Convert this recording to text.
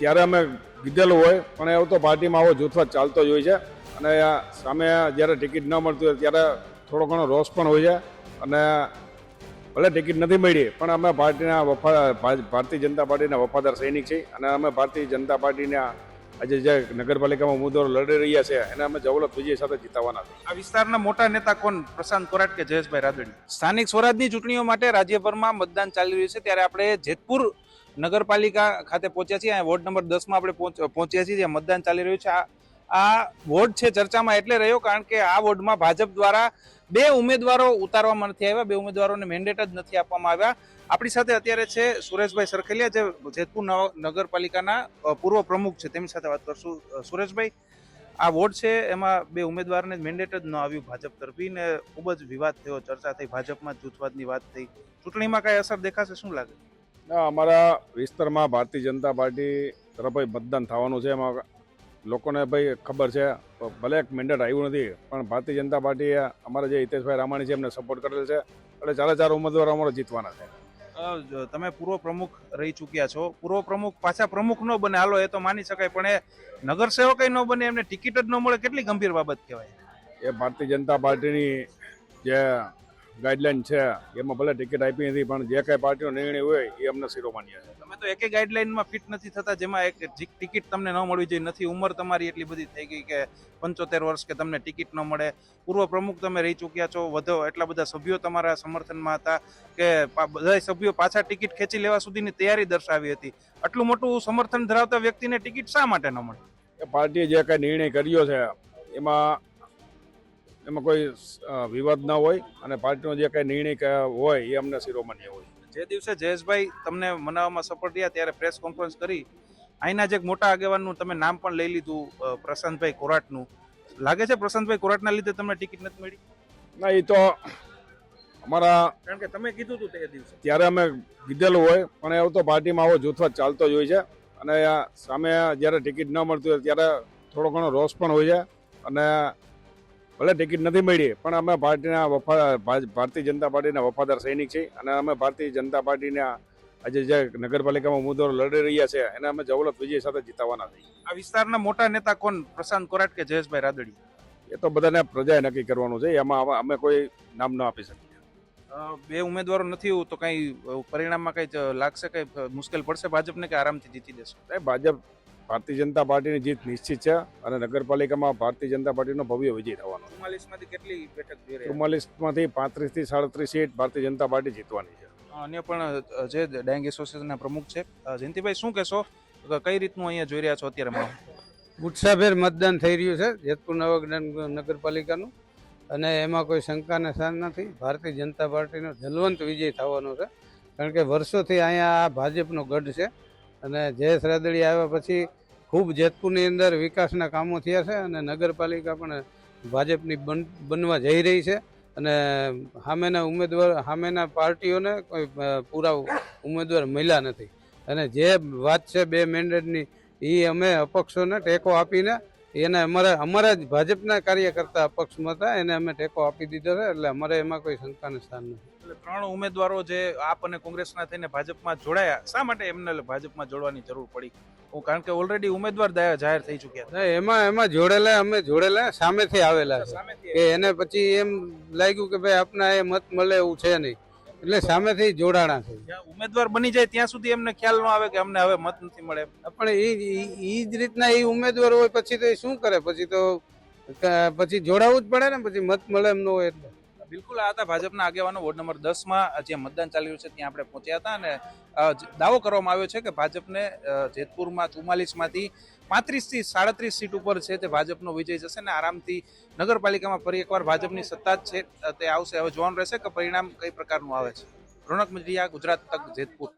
ત્યારે અમે કીધેલું હોય પણ એવું તો પાર્ટીમાં આવો જૂથવાદ ચાલતો જ હોય છે અને સામે જ્યારે ટિકિટ ન મળતી હોય ત્યારે થોડો ઘણો રોષ પણ હોય છે અને ભલે ટિકિટ નથી મળી પણ અમે પાર્ટીના ભારતીય જનતા પાર્ટીના વફાદાર સૈનિક છીએ અને અમે ભારતીય જનતા પાર્ટીના આજે જે નગરપાલિકામાં ઉમેદવારો લડી રહ્યા છે એને અમે જવલત વિજય સાથે જીતાવવાના છે. આ વિસ્તારના મોટા નેતા કોણ? પ્રશાંત કોરાટ કે જયેશભાઈ રાદડી? સ્થાનિક સ્વરાજની ચૂંટણીઓ માટે રાજ્યભરમાં મતદાન ચાલી રહ્યું છે ત્યારે આપણે જેતપુર નગરપાલિકા ખાતે પહોંચ્યા છીએ. વોર્ડ નંબર 10 માં આપણે પહોંચ્યા છીએ જ્યાં મતદાન ચાલી રહ્યું છે. આ વોર્ડ છે ચર્ચામાં એટલે રહ્યો કારણ કે આ વોર્ડમાં ભાજપ દ્વારા 2 ઉમેદવારો ઉતારવામાં નથી આવ્યા. 2 ઉમેદવારોને મેન્ડેટ જ નથી આપવામાં આવ્યા. આપણી સાથે અત્યારે છે સુરેશભાઈ સરખેલિયા જે જેતપુર નગરપાલિકાના પૂર્વ પ્રમુખ છે, તેમની સાથે વાત કરશું. સુરેશભાઈ, આ વોર્ડ છે એમાં 2 ઉમેદવારને મેન્ડેટ જ ન આવ્યું ભાજપ તરફી ને ખૂબ જ વિવાદ થયો, ચર્ચા થઈ, ભાજપમાં જૂથવાદની વાત થઈ. ચૂંટણીમાં કઈ અસર દેખાશે, શું લાગે? અમારા વિસ્તારમાં ભારતીય જનતા પાર્ટી તરફ મતદાન થવાનું છે. એમાં લોકોને ભાઈ ખબર છે, ભલે એક મેન્ડેટ આવ્યું નથી પણ ભારતીય જનતા પાર્ટીએ અમારા જે હિતેશભાઈ રામાણી છે એમને સપોર્ટ કરેલ છે એટલે 4 ઉમેદવારો અમારા જીતવાના છે. તમે પૂર્વ પ્રમુખ રહી ચૂક્યા છો. પૂર્વ પ્રમુખ પાછા પ્રમુખ ન બને, હાલો એ તો માની શકાય, પણ એ નગરસેવક ન બને, એમને ટિકિટ જ ન મળે, કેટલી ગંભીર બાબત કહેવાય. એ ભારતીય જનતા પાર્ટીની જે ગાઈડલાઈન છે એમાં ભલે ટિકિટ આપી નથી પણ જે કાંઈ પાર્ટીનો નિર્ણય હોય એ અમને શિરોમાન્ય છે. તમે તો એકે ગાઈડલાઈનમાં ફિટ નથી થતા જેમાં એક ટિકિટ તમને ન મળવી જોઈએ. નથી, ઉંમર તમારી એટલી બધી થઈ ગઈ કે 75 વર્ષ કે તમને ટિકિટ ન મળે. પૂર્વ પ્રમુખ તમે રહી ચૂક્યા છો, વધુ એટલા બધા સભ્યો તમારા સમર્થનમાં હતા કે બધા સભ્યો પાછા ટિકિટ ખેંચી લેવા સુધીની તૈયારી દર્શાવી હતી. આટલું મોટું સમર્થન ધરાવતા વ્યક્તિને ટિકિટ શા માટે ન મળે? એ પાર્ટીએ જે કાંઈ નિર્ણય કર્યો છે એમાં કોઈ વિવાદ ન હોય અને પાર્ટીનો જે કાંઈ નિર્ણય હોય એ અમને શિરોમાન્ય હોય. જે દિવસે જયેશભાઈ તમને મનાવવામાં સફળ રહ્યા ત્યારે પ્રેસ કોન્ફરન્સ કરી, અહીંના જે મોટા આગેવાનનું તમે નામ પણ લઈ લીધું, પ્રશાંતભાઈ કોરાટનું. લાગે છે પ્રશાંતભાઈ કોરાટના લીધે તમને ટિકિટ નથી મળી? ના, એ તો અમારા, કારણ કે તમે કીધું હતું તે દિવસે ત્યારે અમે કીધેલું હોય પણ એવું તો પાર્ટીમાં આવો જૂથવાદ ચાલતો જ હોય છે અને સામે જ્યારે ટિકિટ ન મળતી હોય ત્યારે થોડો ઘણો રોષ પણ હોય છે અને ભલે ટિકિટ નથી મળી પણ અમે પાર્ટીના ભારતીય જનતા પાર્ટીના વફાદાર સૈનિક છીએ અને અમે ભારતીય જનતા પાર્ટીના આજે જે નગરપાલિકામાં ઉમેદવારો લડી રહ્યા છે એને અમે જવલત વિજય સાથે જીતાવવાના છીએ. આ વિસ્તારના મોટા નેતા કોણ? પ્રશાંત કોરાટ કે જયેશભાઈ રાદડી? એ તો બધાને પ્રજાએ નક્કી કરવાનું છે, એમાં અમે કોઈ નામ ન આપી શકીએ. 2 ઉમેદવારો નથી તો કઈ પરિણામમાં કઈ લાગશે, કઈ મુશ્કેલ પડશે ભાજપને કે આરામથી જીતી દેશે? ભાજપ ભારતીય જનતા પાર્ટીની જીત નિશ્ચિત છે અને નગરપાલિકામાં ભારતીય જનતા પાર્ટીનો ભવ્ય વિજય થવાનો. 44 માંથી કેટલી બેઠક જોઈ રહ્યા? 44 માંથી 35 થી 37 સીટ ભારતીય જનતા પાર્ટી જીતવાની છે. અન્ય પણ જે ડાંગ એસોસિએશનના પ્રમુખ છે, જયંતિભાઈ શું કહેશો, કઈ રીતનું અહીંયા જોઈ રહ્યા છો અત્યારે? ઉત્સાહભેર મતદાન થઈ રહ્યું છે જેતપુર નગરપાલિકાનું અને એમાં કોઈ શંકાને સ્થાન નથી. ભારતીય જનતા પાર્ટીનો જલવંત વિજય થવાનો છે કારણ કે વર્ષોથી અહીંયા આ ભાજપનો ગઢ છે અને જયેશ રાદડી આવ્યા પછી ખૂબ જેતપુરની અંદર વિકાસના કામો થયા છે અને નગરપાલિકા પણ ભાજપની બનવા જઈ રહી છે અને સામેના પાર્ટીઓને કોઈ પૂરા ઉમેદવાર મળ્યા નથી અને જે વાત છે 2 મેન્ડેટની એ અમે અપક્ષોને ટેકો આપીને એને અમારા જ ભાજપના કાર્યકર્તા અપક્ષમાં હતા એને અમે ટેકો આપી દીધો છે એટલે અમારે એમાં કોઈ શંકાનું સ્થાન નથી. એટલે 3 ઉમેદવારો જે આપ અને કોંગ્રેસના થઈને ભાજપમાં જોડાયા, શા માટે એમને ભાજપમાં જોડવાની જરૂર પડી? કારણ કે ઓલરેડી ઉમેદવાર જાહેર થઈ ચૂક્યા. એમાં અમે જોડેલા સામેથી આવેલા છે કે એને પછી એમ લાગ્યું કે ભાઈ આપના એ મત મળે એવું છે નહીં એટલે સામેથી જોડાણા છે. ઉમેદવાર બની જાય ત્યાં સુધી એમને ખ્યાલ ન આવે કે અમને હવે મત નથી મળે, પણ એ જ રીતના એ ઉમેદવાર હોય પછી તો એ શું કરે? પછી જોડાવું જ પડે ને, પછી મત મળે એમ ન હોય એટલે. બિલકુલ, આ હતા ભાજપના આગેવાનો. વોર્ડ નંબર 10 માં જ્યાં મતદાન ચાલી રહ્યું છે ત્યાં આપણે પહોંચ્યા હતા અને દાવો કરવામાં આવ્યો છે કે ભાજપને જેતપુરમાં 44 માંથી 35 થી 37 સીટ ઉપર છે તે ભાજપનો વિજય જશે ને આરામથી નગરપાલિકામાં ફરી એકવાર ભાજપની સત્તા જ છે તે આવશે. હવે જોવાનું રહેશે કે પરિણામ કઈ પ્રકારનું આવે છે. રોનક મજીઠિયા, ગુજરાત તક, જેતપુર.